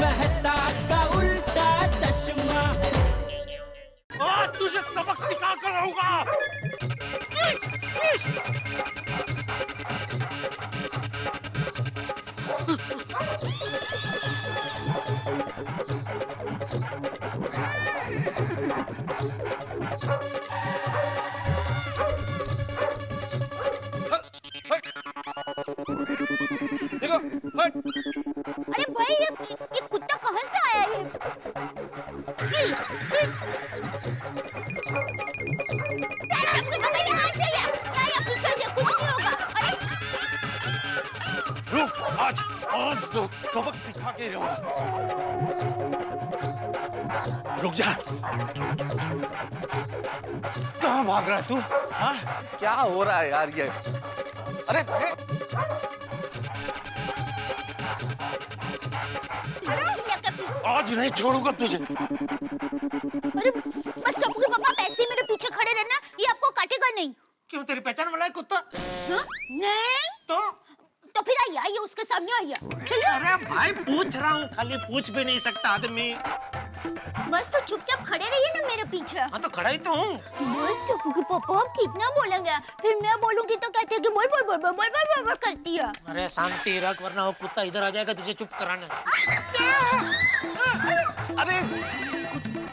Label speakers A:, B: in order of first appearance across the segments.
A: रहता का उल्टा चश्मा।
B: तुझे सबक सिखा कर रहूंगा।
C: अरे भाई ये कुत्ता कहाँ से आया ये?
B: रुक, आज तो सबक सिखा के रहूंगा। रुक जा। कहाँ भाग रहा है तू? हाँ?
D: क्या हो रहा है यार ये? अरे
B: आज नहीं छोड़ूंगा तुझे।
C: अरे बस टप्पू के पापा ऐसे ही मेरे पीछे खड़े रहना, ये आपको काटेगा नहीं।
A: क्यों, तेरी पहचान वाला है कुत्ता?
C: हाँ? नहीं
A: तो
C: फिर आइए उसके सामने आइए। चलो।
A: अरे भाई पूछ रहा हूँ, खाली पूछ भी नहीं सकता आदमी।
C: बस तो चुपचाप खड़े रहिए ना मेरे पीछे।
A: हाँ तो खड़ा ही तो हूँ।
C: बस टप्पू के पापा आप कितना बोलेंगे, फिर मैं बोलूंगी तो कहते हैं कि बोल बोल बोल बोल बोल बोल बोल करती है।
A: अरे शांति रख वरना वो कुत्ता इधर आ जाएगा तुझे चुप कराने।
D: अरे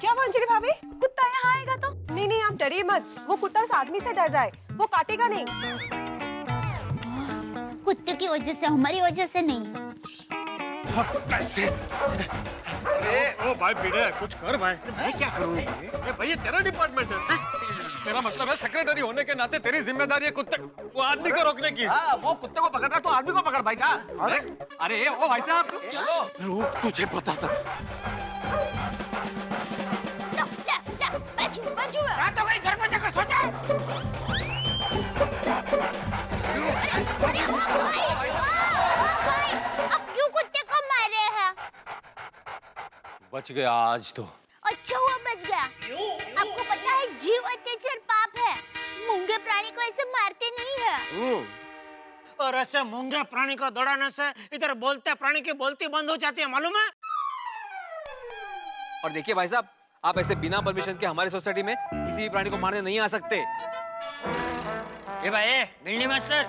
E: क्या मंजरी भाभी, कुत्ता यहाँ आएगा तो? नहीं नहीं आप डरिए मत, वो कुत्ता उस आदमी से डर रहा है, वो काटेगा नहीं।
C: कुत्ते की वजह से, हमारी वजह से नहीं।
B: ओ भाई भिड़े, कुछ कर भाई। मैं क्या करूँ? भाई ये तेरा डिपार्टमेंट है। मेरा मतलब है सेक्रेटरी होने के नाते तेरी जिम्मेदारी है कुत्ते वो आदमी को रोकने की।
D: हाँ, वो कुत्ते को पकड़ रहा तो आदमी को पकड़ भाई का।
B: अरे ओ भाई साहब, रुक, तुझे पता था।
A: रात हो गई, घर में जाकर सोचा।
C: अब क्यों कुत्ते को मारे हैं?
B: बच गया आज तो।
C: अच्छा हुआ बच गया। आपको पता है जीव अत्याचार पाप है, मूंगे प्राणी को ऐसे मारते नहीं है।
A: और ऐसे मूंगे प्राणी को दौड़ाने से इधर बोलते प्राणी की बोलती बंद हो जाती है, मालूम है?
D: और देखिए भाई साहब, आप ऐसे बिना परमिशन के हमारी सोसाइटी में किसी भी प्राणी को मारने नहीं आ सकते।
F: ये भाई भिंडी मास्टर,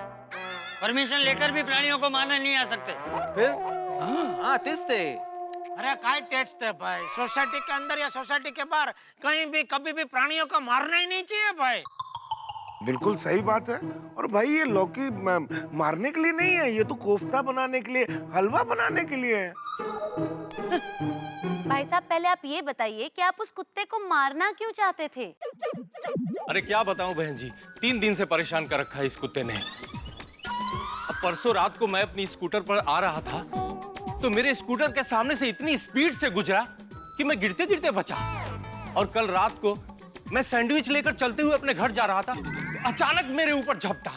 F: परमिशन लेकर भी प्राणियों को मारने नहीं आ सकते।
D: फिर हाँ तेज थे।
A: अरे काय तेज थे भाई, सोसाइटी के अंदर या सोसाइटी के बाहर कहीं भी कभी भी प्राणियों को मारना ही नहीं चाहिए भाई।
G: बिल्कुल सही बात है। और भाई ये लौकी मारने के लिए नहीं है, ये तो कोफ्ता बनाने के लिए, हलवा बनाने के लिए है।
H: भाई साहब पहले आप ये बताइए कि आप उस कुत्ते को मारना क्यों चाहते थे?
I: अरे क्या बताऊं बहन जी, 3 दिन से परेशान कर रखा है इस कुत्ते ने। अब परसों रात को मैं अपनी स्कूटर पर आ रहा था तो मेरे स्कूटर के सामने से इतनी स्पीड से गुजरा कि मैं गिरते गिरते बचा। और कल रात को मैं सैंडविच लेकर चलते हुए अपने घर जा रहा था, अचानक मेरे ऊपर झपटा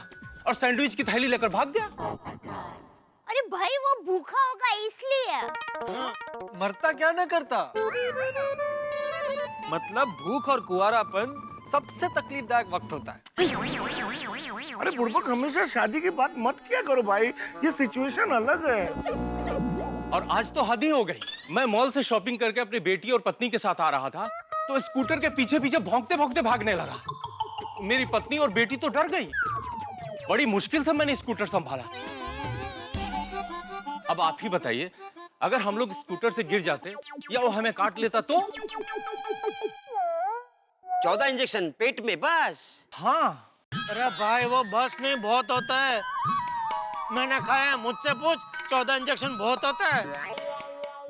I: और सैंडविच की थैली लेकर भाग गया।
C: अरे भाई वो भूखा होगा इसलिए।
D: मरता क्या ना करता। मतलब भूख और कुंवारापन सबसे तकलीफदायक वक्त होता है।
G: अरे बुड़बक हमेशा शादी की बात मत किया करो भाई, ये सिचुएशन अलग है।
I: और आज तो हद ही हो गई। मैं मॉल से शॉपिंग करके अपनी बेटी और पत्नी के साथ आ रहा था तो स्कूटर के पीछे पीछे भौंकते भौंकते भागने लगा। मेरी पत्नी और बेटी तो डर गई। बड़ी मुश्किल से मैंने स्कूटर संभाला। अब आप ही बताइए, अगर हम लोग स्कूटर से गिर जाते या वो हमें काट लेता तो?
F: 14 इंजेक्शन पेट में बस।
I: हाँ।
A: अरे भाई वो बस नहीं बहुत होता है, मैंने खाया, मुझसे पूछ। 14 इंजेक्शन बहुत होता है।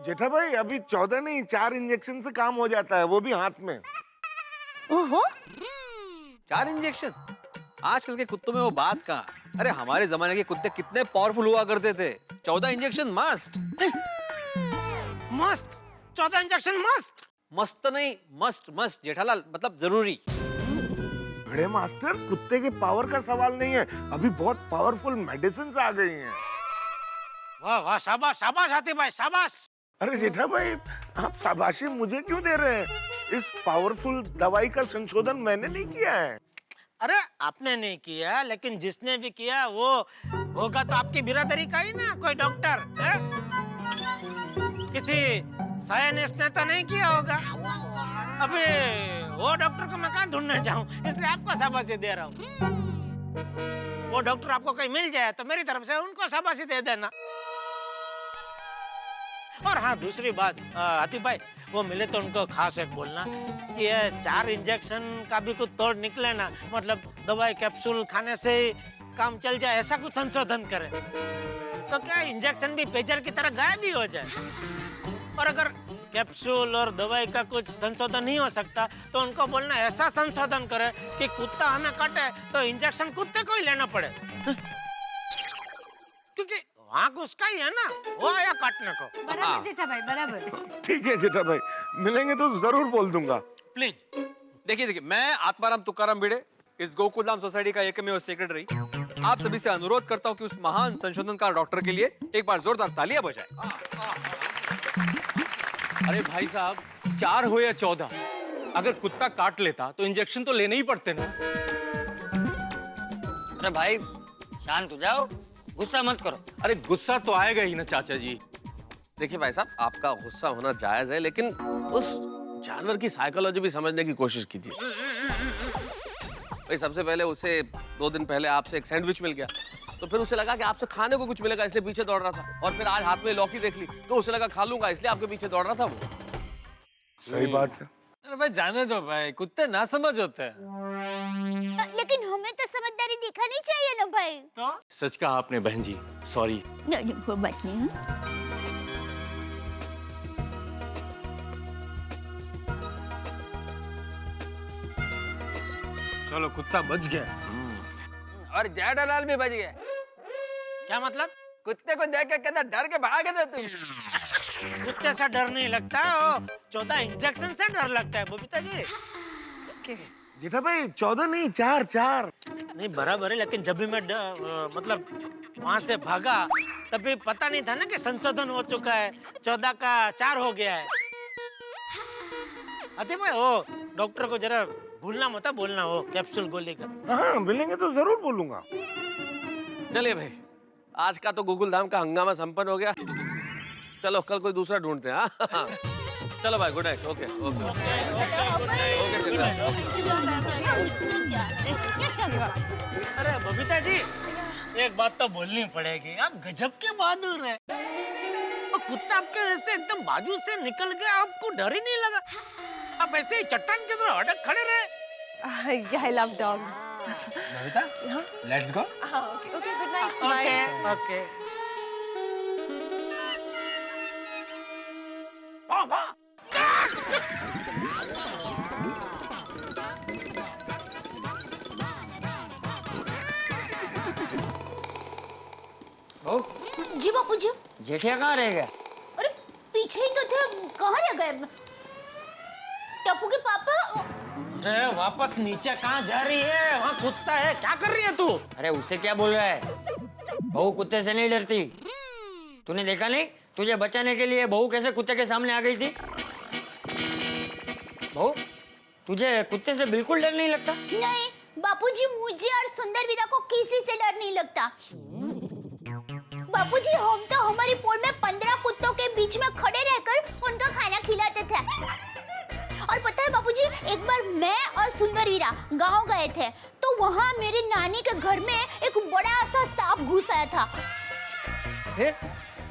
G: जेठा भाई अभी 14 नहीं 4 इंजेक्शन से काम हो जाता है, वो भी हाथ में।
C: ओहो
D: 4 इंजेक्शन? आजकल के कुत्तों में वो बात कहाँ। अरे हमारे जमाने के कुत्ते कितने पावरफुल हुआ करते थे। 14 इंजेक्शन मस्त।
A: मस्त 14 इंजेक्शन मस्त।
D: मस्त नहीं, मस्ट मस्ट जेठालाल, मतलब जरूरी।
G: बड़े मास्टर, कुत्ते के पावर का सवाल नहीं है, अभी बहुत पावरफुल मेडिसिन आ गई हैं।
A: वाह वाह, शाबाश शाबाश हाथी भाई शाबाश।
G: अरे जेठा भाई आप शाबाशी मुझे क्यों दे रहे हैं? इस पावरफुल दवाई का संशोधन मैंने नहीं किया है।
A: अरे आपने नहीं किया, लेकिन जिसने भी किया वो होगा तो आपकी बिरादरी का ही ना कोई डॉक्टर है? किसी साइंटिस्ट ने तो नहीं किया होगा। अबे वो डॉक्टर को मैं कहाँ ढूंढने जाऊं, इसलिए आपको शाबाशी दे रहा हूँ। वो डॉक्टर आपको कहीं मिल जाए तो मेरी तरफ से उनको शाबाशी दे देना। और हाँ, दूसरी बात, आतिफ भाई, वो मिले तो उनको खास एक बोलना कि ये 4 इंजेक्शन का भी कुछ तोड़ निकले ना, मतलब दवाई कैप्सूल खाने से काम चल जाए, ऐसा कुछ संशोधन करे तो क्या इंजेक्शन भी पेजर की तरह गायब ही हो जाए। और अगर कैप्सूल और दवाई का कुछ संशोधन नहीं हो सकता तो उनको बोलना ऐसा संशोधन करे कि कुत्ता हमें काटे तो इंजेक्शन कुत्ते को ही लेना पड़े, क्योंकि वाक उसका ही है ना, वो आया काटने को।
E: बराबर जेठा भाई, बराबर।
G: ठीक है जेठा भाई, मिलेंगे तो जरूर बोल दूंगा।
A: प्लीज।
D: देखिए, मैं आत्माराम तुकाराम भिड़े, इस गोकुलधाम सोसाइटी का एकमेव सेक्रेटरी, आप सभी से अनुरोध करता हूं कि उस महान संशोधनकार डॉक्टर के लिए एक बार जोरदार तालियां बजाएं।
I: अरे भाई साहब, 4 हो या 14, अगर कुत्ता काट लेता तो इंजेक्शन तो लेने ही पड़ते ना।
F: अरे भाई शांत हो जाओ, गुस्सा मत करो।
I: अरे गुस्सा तो आएगा ही ना चाचा जी।
J: देखिए भाई साहब, आपका गुस्सा होना जायज है, लेकिन उस जानवर की साइकोलॉजी भी समझने की कोशिश कीजिए। भाई सबसे पहले उसे 2 दिन पहले आपसे एक सैंडविच मिल गया, तो फिर उसे लगा कि आपसे खाने को कुछ मिलेगा, इसलिए पीछे दौड़ रहा था। और फिर आज हाथ में लौकी देख ली तो उसे लगा खा लूंगा, इसलिए आपके पीछे दौड़ रहा था वो।
G: सही बात है।
B: अरे भाई जाने दो भाई, कुत्ते ना समझ होते हैं।
C: लेकिन हमें तो समझदारी दिखानी चाहिए ना भाई।
A: तो
I: सच कहा आपने बहन जी, सॉरी।
C: नहीं, वो बात नहीं।
B: चलो कुत्ता बच गया।
D: और जेठालाल भी बच गए।
A: क्या मतलब?
D: कुत्ते को देख के कहता डर के भागे थे तुम।
A: कुत्ते से डर नहीं लगता है, 14 इंजेक्शन से डर लगता है बबीता जी।
G: जेठा भाई 14 नहीं, 4।
A: नहीं बराबर है, लेकिन जब भी मैं मतलब वहां से भागा तभी पता नहीं था ना कि संशोधन हो चुका है, 14 का 4 हो गया है। आतिफ भाई, वो डॉक्टर को जरा भूलना मत बोलना, वो कैप्सूल गोली का।
G: हाँ, मिलेंगे तो जरूर बोलूंगा।
J: चलिए भाई, आज का तो गोकुलधाम का हंगामा संपन्न हो गया। चलो कल कोई दूसरा ढूंढते हैं। हाँ? चलो भाई, गुड नाइट। ओके ओके
A: अरे बबीता जी, एक बात तो बोलनी पड़ेगी, आप गजब के बहादुर हैं। वो कुत्ता आपके वैसे एकदम बाजू से निकल गया, आपको डर ही नहीं लगा? आप ऐसे ही चट्टान की तरह अड़क खड़े रहे।
E: I love dogs.
B: Babita, let's go.
E: हाँ, okay, good night.
A: Okay okay.
C: जी बापू जी।
F: जेठिया कहाँ रह गया?
C: अरे पीछे ही तो थे, कहाँ रह गए? टप्पू के पापा।
A: अरे वापस नीचे कहाँ जा रही है? वहाँ कुत्ता है, क्या कर रही है तू?
F: अरे उससे क्या बोल रहा है? बहू कुत्ते से नहीं डरती। तूने देखा नहीं, तुझे बचाने के लिए बहू कैसे कुत्ते के सामने आ गई थी? बहू, तुझे कुत्ते से बिल्कुल डर नहीं लगता?
C: नहीं बापूजी, मुझे और सुंदर वीरा को किसी से डर नहीं लगता। बापूजी, हम तो हमारी पोल में 15 कुत्तों के बीच में खड़े रहकर उनका खाना खिलाते थे। और पता है बापूजी, एक बार मैं और सुंदर वीरा गांव गए थे, तो वहाँ मेरी नानी के घर में एक बड़ा सा सांप घुस आया था।
F: फिर?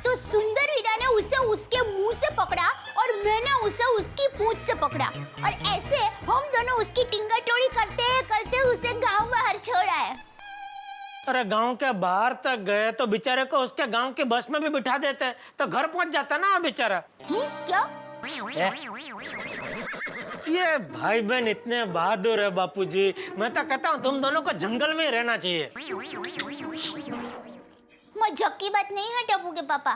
C: तो सुंदर वीरा ने उसे उसके मुंह से पकड़ा और मैंने उसे उसकी पूंछ से पकड़ा, और ऐसे हम दोनों उसकी टिंगा-टोड़ी करते करते उसे गांव बाहर छोड़ आए।
A: अरे गांव के बाहर तक गए तो बेचारे को उसके गांव की बस में भी बिठा देते तो घर पहुंच जाता ना बेचारा।
C: क्या?
A: ये भाई बहन इतने बहादुर है बापूजी, मैं तो कहता हूँ तुम दोनों को जंगल में ही रहना चाहिए।
C: मजाक की बात नहीं है टप्पू के पापा।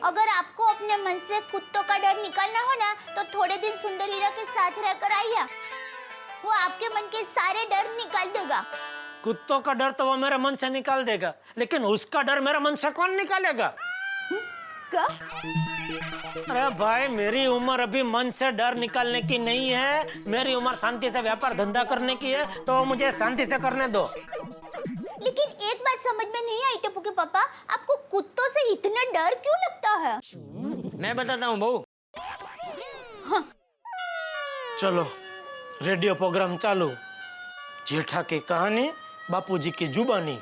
C: अगर आपको अपने मन से कुत्तों का डर निकालना हो ना, तो थोड़े दिन सुंदर वीरा के साथ रहकर आइए, वो आपके मन के सारे डर निकाल देगा।
A: कुत्तों का डर तो वो मेरे मन से निकाल देगा, लेकिन उसका डर मेरे मन से कौन निकालेगा?
C: क्या?
A: अरे भाई, मेरी उम्र अभी मन से डर निकालने की नहीं है, मेरी उम्र शांति से व्यापार धंधा करने की है, तो मुझे शांति से करने दो।
C: लेकिन एक बात समझ में नहीं आई टप्पू के पापा, आपको कुत्तों से इतना डर क्यों लगता है?
F: मैं बताता हूँ बहू।
A: चलो रेडियो प्रोग्राम चालू। जेठा की कहानी, बापूजी की जुबानी।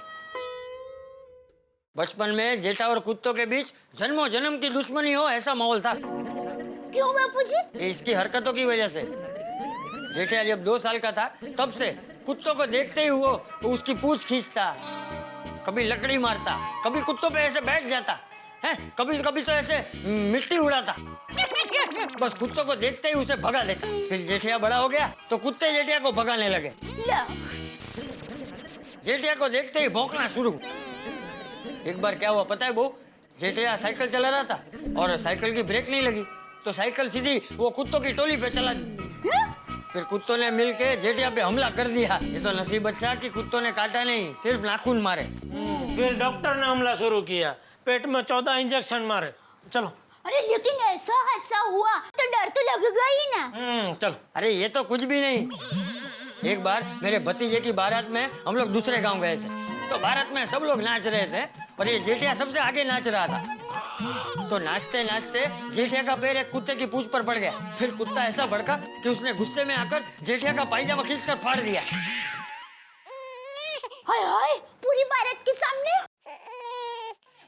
F: बचपन में जेठा और कुत्तों के बीच जन्मों जन्म की दुश्मनी हो ऐसा माहौल था।
C: क्यों बापूजी?
F: ये इसकी हरकतों की वजह से। जेठा जब 2 साल का था तब से कुत्तों को देखते ही वो उसकी पूंछ खींचता, कभी लकड़ी मारता, कभी कुत्तों पे ऐसे बैठ जाता है, कभी कभी तो ऐसे मिट्टी उड़ाता। बस कुत्तों को देखते ही उसे भगा देता। फिर जेठिया बड़ा हो गया तो कुत्ते जेठिया को भगाने लगे। जेठिया को देखते ही भौंकना शुरू। एक बार क्या हुआ पता है बहू? जेठिया साइकिल चला रहा था और साइकिल की ब्रेक नहीं लगी तो साइकिल सीधी वो कुत्तों की टोली पे चला दी। फिर कुत्तों ने मिलके जेठिया पे हमला कर दिया। ये तो नसीब अच्छा कि कुत्तों ने काटा नहीं, सिर्फ नाखून मारे।
A: फिर डॉक्टर ने हमला शुरू किया, पेट में 14 इंजेक्शन मारे। चलो।
C: अरे लेकिन ऐसा हादसा हुआ तो डर तो लगेगा ही ना।
A: चलो।
F: अरे ये तो कुछ भी नहीं। एक बार मेरे भतीजे की बारात में हम लोग दूसरे गांव गए थे, तो बारात में सब लोग नाच रहे थे और ये जेठिया सबसे आगे नाच रहा था। तो नाचते नाचते जेठिया का पैर एक कुत्ते की पूंछ पर पड़ गया। फिर कुत्ता ऐसा भड़का कि उसने गुस्से में आकर जेठिया का पायजामा खींचकर फाड़ दिया।
C: हाय हाय, पूरी बारात के सामने?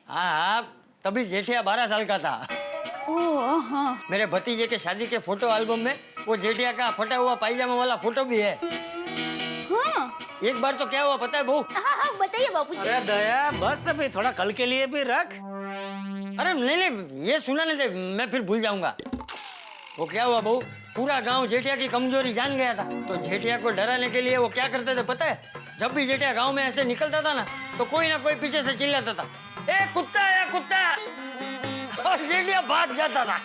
F: हाँ, तभी जेठिया 12 साल का था।
C: ओह हाँ।
F: मेरे भतीजे के शादी के फोटो एल्बम में वो जेठिया का फटा हुआ पायजामा वाला फोटो भी है।
C: हाँ।
F: एक बार तो क्या हुआ पता है बहू?
C: हाँ बताइए बापूजी।
A: अरे दया, बस अभी थोड़ा कल के लिए भी रख।
F: अरे नहीं, ये सुनाने दे, मैं फिर भूल जाऊंगा। वो क्या हुआ बहू? पूरा गांव जेठिया की कमजोरी जान गया था, तो जेठिया को डराने के लिए वो क्या करते थे पता है? जब भी जेठिया गांव में ऐसे निकलता था ना, तो कोई ना कोई पीछे से चिल्लाता था, ए कुत्ता या कुत्ता, और जेठिया भाग जाता था।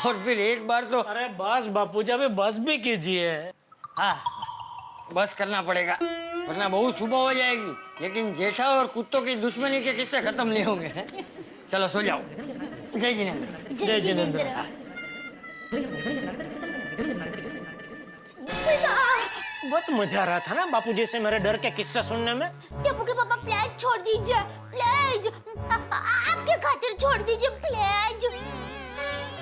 F: और फिर एक बार तो
A: अरे बस बापूजी, अभी बस भी कीजिए।
F: हाँ, बस करना पड़ेगा वरना बहुत सुबह हो जाएगी। लेकिन जेठा और कुत्तों की दुश्मनी के किस्से खत्म नहीं होंगे। चलो सो जाओ। जय जिनेंद्र।
A: जय जिनेंद्र। बहुत मजा आ रहा था ना बापूजी से मेरे डर के किस्सा सुनने में।
C: टप्पू के पापा प्लीज छोड़ दीजिए, प्लीज आपके खातिर छोड़ दीजिए प्लीज।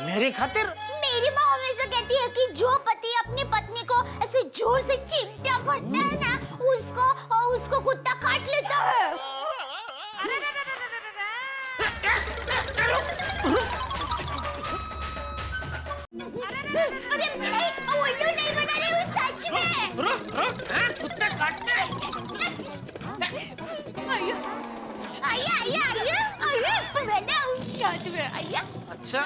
A: मेरी खातिर?
C: मेरी माँ हमेशा कहती है कि जो पति अपनी पत्नी को ऐसे जोर से चिमटा भरता है ना, उसको कुत्ता काट लेता है। अरे नहीं, उल्लू नहीं बना रही हूँ सच में।
A: रुक, कुत्ते काटते हैं।
C: आइए, मैंने काट में आइए।
A: अच्छा।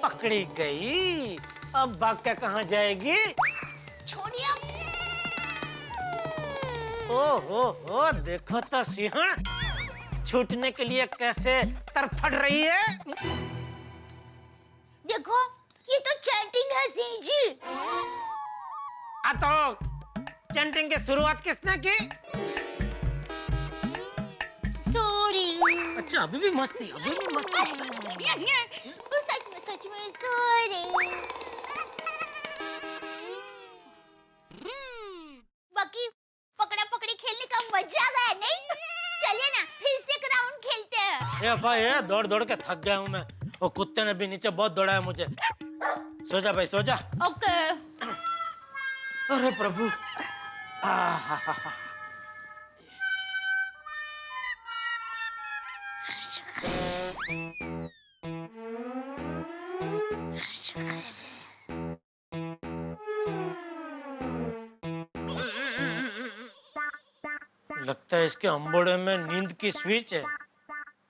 A: पकड़ी गई, अब भाग के कहाँ जाएगी?
C: छोड़िए।
A: ओ, देखो तो सिंहण छूटने के लिए कैसे तरफड़ रही है।
C: देखो, ये तो चैंटिंग है सिंह जी।
A: तो चैंटिंग की शुरुआत किसने की?
C: सॉरी।
A: अच्छा, अभी भी मस्ती।
C: सच में सॉरी। बाकी पकड़ा पकड़ी खेलने का मजा आ गया नहीं? चलिए ना फिर से एक राउंड खेलते हैं।
A: ये भाई, दौड़ दौड़ के थक गया हूँ मैं। वो कुत्ते ने भी नीचे बहुत दौड़ाया मुझे। सो जा भाई, सो जा।
C: ओके।
A: अरे प्रभु। लगता है इसके अंबोड़े में नींद की स्विच है।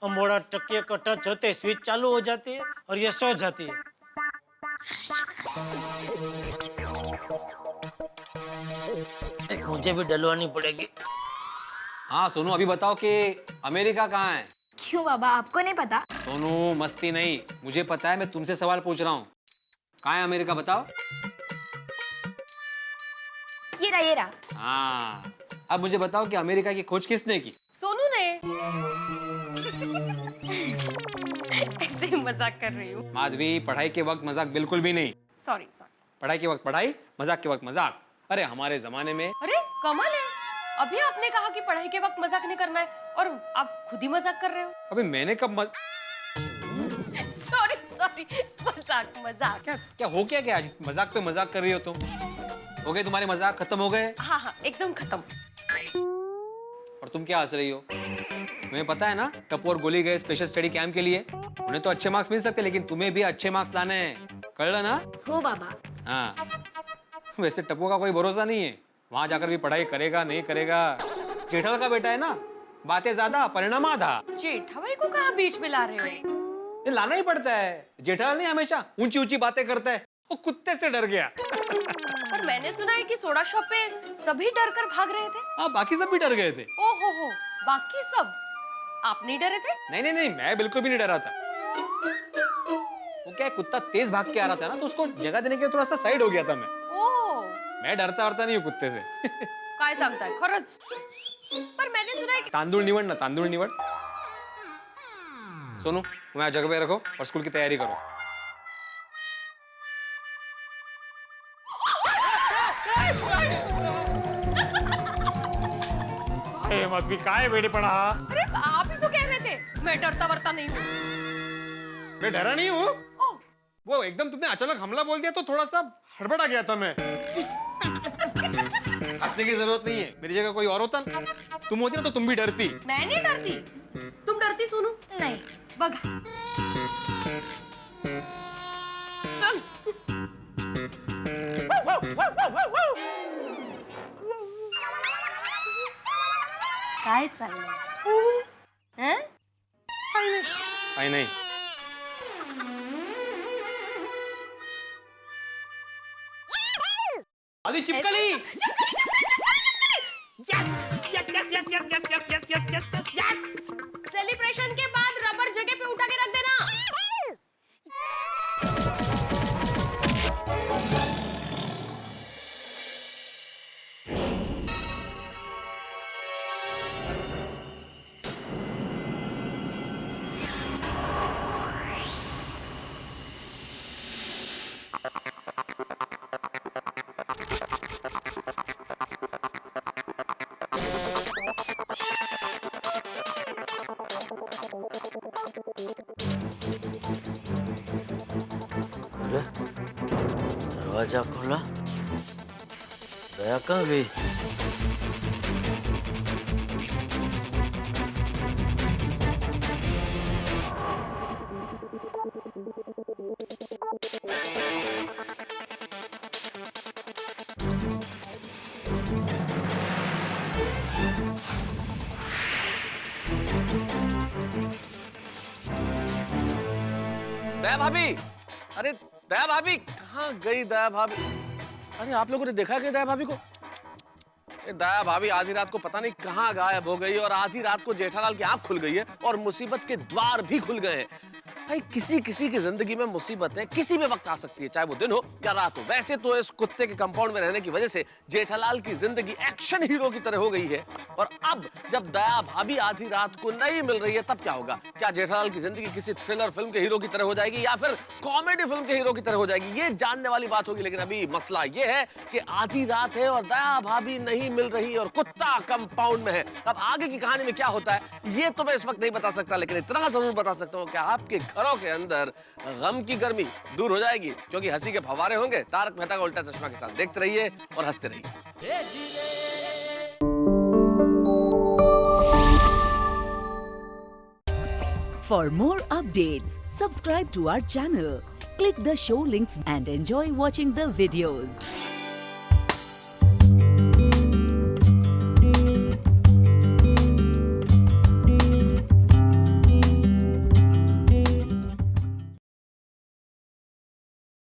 A: अंबोड़ा टकिए को टच होते स्विच चालू हो जाती है और ये सो जाती है। एक मुझे भी डलवानी पड़ेगी।
D: हाँ सोनू, अभी बताओ कि अमेरिका कहाँ है?
C: क्यों बाबा, आपको नहीं पता?
D: सोनू मस्ती नहीं, मुझे पता है, मैं तुमसे सवाल पूछ रहा हूँ। कहाँ है अमेरिका बताओ?
C: ये रहा।
D: हाँ, अब मुझे बताओ कि अमेरिका की खोज किसने की?
E: सोनू ने। ऐसे ही मजाक कर रही हूँ।
D: माधवी, पढ़ाई के वक्त मजाक बिल्कुल भी नहीं।
E: Sorry sorry.
D: पढ़ाई के वक्त पढ़ाई, मजाक के वक्त मजाक। अरे हमारे जमाने में।
E: अरे कमाल है, अभी आपने कहा कि पढ़ाई के वक्त मजाक नहीं करना है और आप खुद ही मजाक कर रहे हो।
D: अबे मैंने कब
E: सॉरी सॉरी, मजाक मजाक।
D: क्या हो क्या आज मजाक पे मजाक कर रही हो तुम? हो गए तुम्हारे मजाक, खत्म हो गए?
E: हाँ हाँ एकदम खत्म।
D: और तुम क्या हंस रही हो? तुम्हें पता है ना, टप्पू और गोली गए स्पेशल स्टडी कैंप के लिए। उन्हें तो अच्छे मार्क्स मिल सकते, लेकिन तुम्हें भी अच्छे मार्क्स लाने हैं, कर ना?
C: हो बाबा।
D: हाँ, वैसे टप्पू का कोई भरोसा नहीं है, वहां जाकर भी पढ़ाई करेगा नहीं करेगा। जेठालाल का बेटा है ना, बातें ज्यादा परिणाम आधा।
E: जेठाभाई को कहाँ बीच में ला रहे हो?
D: ये लाना ही पड़ता है। जेठालाल नहीं हमेशा ऊंची ऊंची बातें करता है, वो कुत्ते से डर गया।
E: पर मैंने सुना है कि सोडा शॉप पे सभी डर कर भाग रहे थे।
D: हाँ, बाकी सब भी डर गए थे।
E: ओहो, बाकी सब? आप नहीं डरे थे?
D: नहीं, मैं बिल्कुल भी नहीं डरा था। वो क्या है, कुत्ता तेज भाग के आ रहा था ना, तो उसको जगह देने के लिए थोड़ा सा साइड हो गया था मैं। मैं डरता नहीं हूँ कुत्ते से।
E: काय सांगताय खरंच? पर मैंने सुना है कि
D: तांदूळ निवड ना, तांदूळ निवड। सोनू, तुम्हें जगह पे रखो और स्कूल की तैयारी करो।
B: मत भी काय बेटे पड़ा।
E: अरे आप ही तो कह रहे थे मैं डरता वरता नहीं हूँ।
D: मैं डरा नहीं हूँ। वो एकदम तुमने अचानक हमला बोल दिया तो थोड़ा सा हड़बड़ा गया था मैं। हंसने की जरूरत नहीं है, मेरी जगह कोई और होता ना, तुम होती ना तो तुम भी डरती।
E: मैं नहीं डरती। तुम डरती सोनू?
C: नहीं।
E: बघा चल। काय चाललंय? हैं?
D: आई नहीं। आदि चिपकली।
E: सेलिब्रेशन के बाद रबर जगह पे उठा के रख देना।
A: दरवाजा खोला, दया कहाँ गई?
J: दया भाभी, अरे दया भाभी कहाँ गई? दया भाभी, अरे आप लोगों ने देखा कि दया भाभी को? दया भाभी आधी रात को पता नहीं कहाँ गायब हो गई और आधी रात को जेठालाल की आंख खुल गई है और मुसीबत के द्वार भी खुल गए हैं। भाई किसी किसी की जिंदगी में मुसीबतें किसी भी वक्त आ सकती है, चाहे वो दिन हो या रात हो। वैसे तो इस कुत्ते के कंपाउंड में रहने की वजह से जेठालाल की जिंदगी एक्शन हीरो की तरह हो गई है। और अब जब दया भाभी आधी रात को नहीं मिल रही है तब क्या होगा? क्या जेठालाल की जिंदगी किसी थ्रिलर फिल्म के हीरो की तरह हो जाएगी या फिर कॉमेडी फिल्म के हीरो की तरह हो जाएगी? ये जानने वाली बात होगी। लेकिन अभी मसला ये है कि आधी रात है और दया भाभी नहीं मिल रही और कुत्ता कंपाउंड में है। अब आगे की कहानी में क्या होता है ये तो मैं इस वक्त नहीं बता सकता, लेकिन इतना जरूर बता सकता हूँ कि आपके घरों के अंदर गम की गर्मी दूर हो जाएगी, क्योंकि हंसी के फव्वारे होंगे। तारक मेहता का उल्टा चश्मा के साथ देखते रहिए और हंसते रहिए।
K: For more updates, subscribe to our channel, click the show links and enjoy watching the videos.